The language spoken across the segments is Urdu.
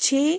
6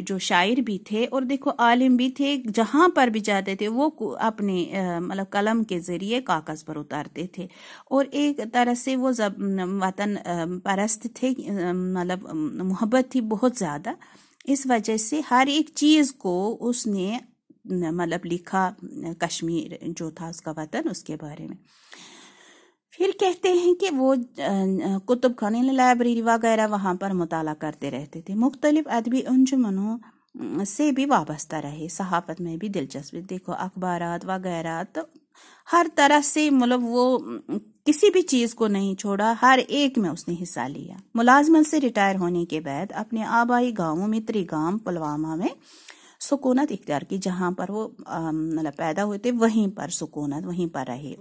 جو شاعر بھی تھے اور دیکھو عالم بھی تھے، جہاں پر بھی جاتے تھے وہ اپنے مطلب قلم کے ذریعے کاغذ پر اتارتے تھے، اور ایک طرح سے وہ وطن پرست تھے، مطلب محبت تھی بہت زیادہ، اس وجہ سے ہر ایک چیز کو اس نے مطلب لکھا، کشمیر جو تھا اس کا وطن، اس کے بارے میں۔ پھر کہتے ہیں کہ وہ کتب خانے، لائبریری وغیرہ وہاں پر مطالعہ کرتے رہتے تھے، مختلف ادبی انجمنوں سے بھی وابستہ رہے، صحافت میں بھی دلچسپی، دیکھو اخبارات وغیرہ، تو ہر طرح سے مطلب وہ کسی بھی چیز کو نہیں چھوڑا، ہر ایک میں اس نے حصہ لیا۔ ملازمت سے ریٹائر ہونے کے بعد اپنے آبائی گاؤں متری گام پلوامہ میں سکونت اختیار کی، جہاں پر وہ مطلب پیدا ہوئے تھے وہیں پر سکونت، وہیں پر رہے۔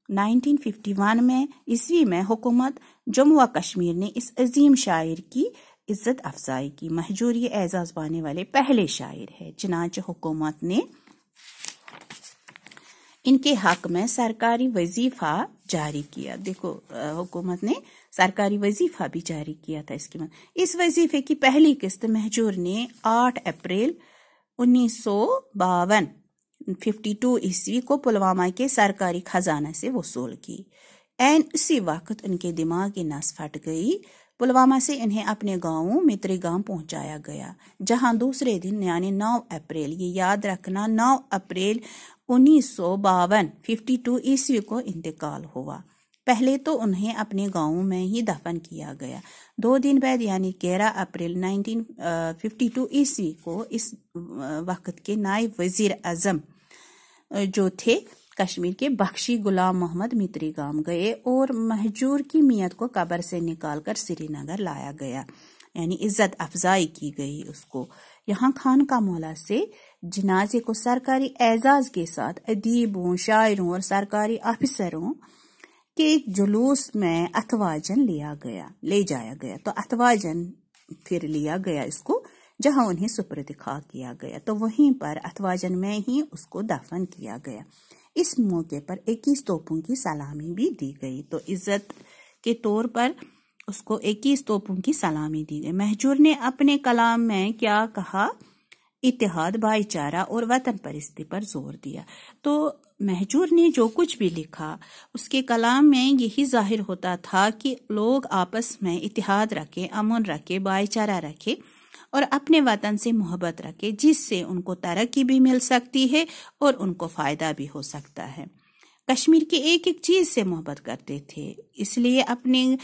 1951 میں عیسوی میں حکومت جموں و کشمیر نے اس عظیم شاعر کی عزت افزائی کی۔ مہجور یہ اعزاز پانے والے پہلے شاعر ہے، چنانچہ حکومت نے ان کے حق میں سرکاری وظیفہ جاری کیا۔ دیکھو حکومت نے سرکاری وظیفہ بھی جاری کیا تھا اس وظیفے کی پہلی قسط مہجور نے 8 اپریل 1952 عیسوی کو پلوامہ کے سرکاری خزانہ سے وصول کی۔ عین اسی وقت ان کے دماغ کی نس پھٹ گئی۔ پلوامہ سے انہیں اپنے گاؤں متری گام پہنچایا گیا، جہاں دوسرے دن یعنی 9 اپریل، یہ یاد رکھنا 9 اپریل 1952 عیسوی کو انتقال ہوا۔ پہلے تو انہیں اپنے گاؤں میں ہی دفن کیا گیا۔ 2 دن بعد یعنی 11 اپریل 1952 عیسوی کو اس وقت کے نائب وزیر اعظم جو تھے کشمیر کے بخشی غلام محمد متری گام گئے اور مہجور کی میت کو قبر سے نکال کر سری نگر لایا گیا، یعنی عزت افزائی کی گئی اس کو۔ یہاں خانقاہ مولا سے جنازے کو سرکاری اعزاز کے ساتھ ادیبوں، شاعروں اور سرکاری افسروں کے جلوس میں اتواجن لے جایا گیا، تو اتواجن پھر لیا گیا اس کو، جہاں انہیں سپرد خاک کیا گیا، تو وہیں پر اتواجن میں ہی اس کو دفن کیا گیا۔ اس موقع پر 21 توپوں کی سلامی بھی دی گئی، تو عزت کے طور پر اس کو 21 توپوں کی سلامی دی گئی۔ مہجور نے اپنے کلام میں کیا کہا؟ اتحاد، بھائی چارہ اور وطن پرستی پر زور دیا۔ تو مہجور نے جو کچھ بھی لکھا اس کے کلام میں یہی ظاہر ہوتا تھا کہ لوگ آپس میں اتحاد رکھیں، امن رکھیں، بھائی چارہ رکھیں اور اپنے وطن سے محبت رکھیں، جس سے ان کو ترقی بھی مل سکتی ہے اور ان کو فائدہ بھی ہو سکتا ہے۔ کشمیر کی ایک ایک چیز سے محبت کرتے تھے، اس لیے اپنے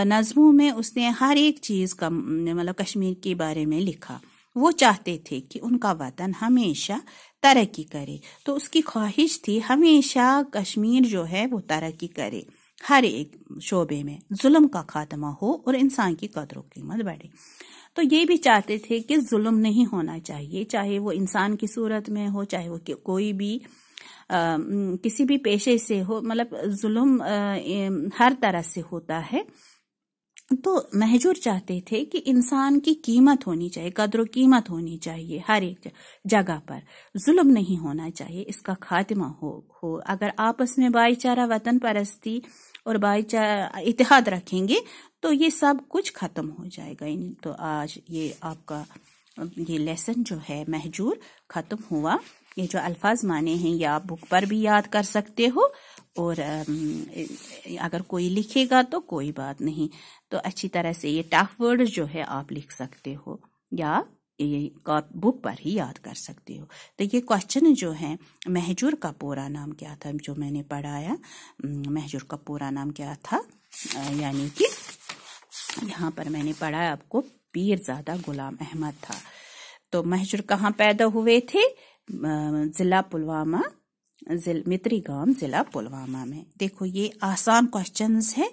نظموں میں اس نے ہر ایک چیز کا مطلب کشمیر کے بارے میں لکھا۔ وہ چاہتے تھے کہ ان کا وطن ہمیشہ ترقی کرے، تو اس کی خواہش تھی ہمیشہ کشمیر جو ہے وہ ترقی کرے، ہر ایک شعبے میں ظلم کا خاتمہ ہو اور انسان کی قدر و قیمت بڑھے۔ تو یہ بھی چاہتے تھے کہ ظلم نہیں ہونا چاہیے، چاہے وہ انسان کی صورت میں ہو، چاہے وہ کوئی بھی کسی بھی پیشے سے ہو، مطلب ظلم ہر طرح سے ہوتا ہے۔ تو مہجور چاہتے تھے کہ انسان کی قیمت ہونی چاہیے، قدر و قیمت ہونی چاہیے، ہر ایک جگہ پر ظلم نہیں ہونا چاہیے، اس کا خاتمہ ہو۔ اگر آپس میں بھائی چارہ، وطن پرستی اور بھائی چارہ اتحاد رکھیں گے تو یہ سب کچھ ختم ہو جائے گا۔ تو آج یہ آپ کا یہ لیسن جو ہے مہجور ختم ہوا۔ یہ جو الفاظ مانے ہیں یہ آپ بک پر بھی یاد کر سکتے ہو، اور اگر کوئی لکھے گا تو کوئی بات نہیں، تو اچھی طرح سے یہ ٹف ورڈ جو ہے آپ لکھ سکتے ہو یا یہ بک پر ہی یاد کر سکتے ہو۔ تو یہ کوشچن جو ہے مہجور کا پورا نام کیا تھا جو میں نے پڑھایا، مہجور کا پورا نام کیا تھا، یعنی کہ یہاں پر میں نے پڑھا آپ کو پیرزادہ غلام احمد تھا۔ تو مہجور کہاں پیدا ہوئے تھے؟ ضلع پلوامہ، متری گام ضلع پلوامہ میں۔ دیکھو یہ آسان کوشچنز ہے۔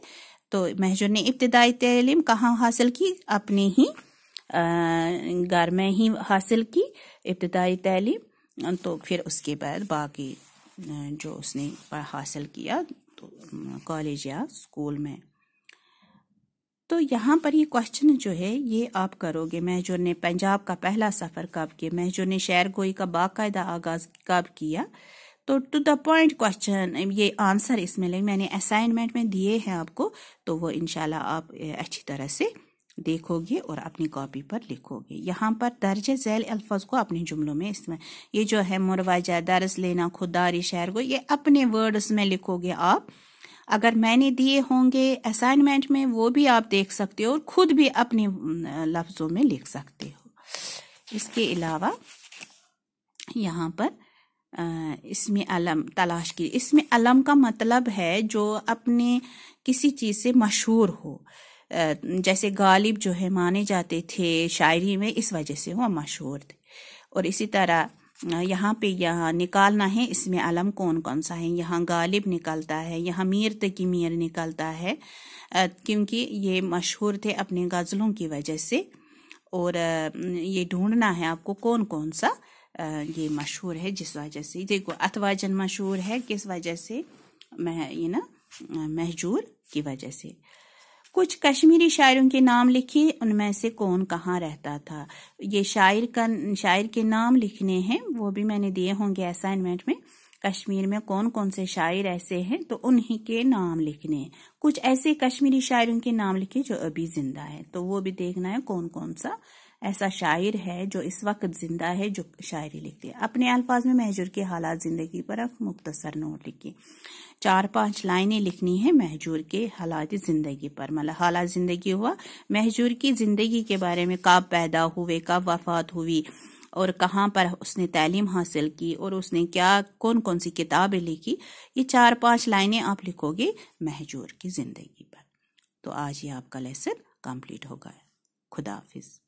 تو مہجور نے ابتدائی تعلیم کہاں حاصل کی؟ اپنے ہی گھر میں ہی حاصل کی ابتدائی تعلیم، تو پھر اس کے بعد باقی جو اس نے حاصل کیا تو کالج یا اسکول میں۔ تو یہاں پر یہ کوشچن جو ہے یہ آپ کرو گے، مہجور نے پنجاب کا پہلا سفر کب کیا، مہجور نے شعر گوئی کا باقاعدہ آغاز کب کیا؟ تو ٹو دا پوائنٹ کوشچن، یہ آنسر اس میں میں نے اسائنمنٹ میں دیے ہیں آپ کو، تو وہ انشاءاللہ آپ اچھی طرح سے دیکھو گے اور اپنی کاپی پر لکھو گے. یہاں پر درج ذیل الفاظ کو اپنے جملوں میں یہ جو ہے مروجہ، درس لینا، خودداری، شعر کو، یہ اپنے ورڈز میں لکھو گے آپ. اگر میں نے دیے ہوں گے اسائنمنٹ میں وہ بھی آپ دیکھ سکتے ہو اور خود بھی اپنے لفظوں میں لکھ سکتے ہو. اس کے علاوہ یہاں پر اسم علم تلاش کی. اسم علم کا مطلب ہے جو اپنے کسی چیز سے مشہور ہو. جیسے غالب جو ہے مانے جاتے تھے شاعری میں، اس وجہ سے وہ مشہور تھے. اور اسی طرح یہاں پہ نکالنا ہے اسم علم کون کون سا ہے. یہاں غالب نکلتا ہے، یہاں میر تقی میر نکلتا ہے کیونکہ یہ مشہور تھے اپنے غزلوں کی وجہ سے. اور یہ ڈھونڈنا ہے آپ کو کون کون سا یہ مشہور ہے جس وجہ سے. دیکھو اتواجن مشہور ہے کس وجہ سے، مہجور کی وجہ سے. کچھ کشمیری شاعروں کے نام لکھیے، ان میں سے کون کہاں رہتا تھا. یہ شاعر کے نام لکھنے ہیں، وہ بھی میں نے دیے ہوں گے اسائنمنٹ میں. کشمیر میں کون کون سے شاعر ایسے ہیں تو انہی کے نام لکھنے ہیں. کچھ ایسے کشمیری شاعروں کے نام لکھے جو ابھی زندہ ہے، تو وہ بھی دیکھنا ہے کون کون سا ایسا شاعر ہے جو اس وقت زندہ ہے جو شاعری لکھتے ہیں. اپنے الفاظ میں مہجور کے حالات زندگی پر آپ مختصر نوٹ لکھیں. 4-5 لائنیں لکھنی ہیں مہجور کے حالات زندگی پر. مطلب حالات زندگی ہوا مہجور کی زندگی کے بارے میں، کب پیدا ہوئے، کب وفات ہوئی، اور کہاں پر اس نے تعلیم حاصل کی، اور اس نے کون کون سی کتابیں لکھی. یہ 4-5 لائنیں آپ لکھو گے مہجور کی زندگی پر. تو آج یہ آپ کا لیسن کمپلیٹ ہوگا. خدا حافظ.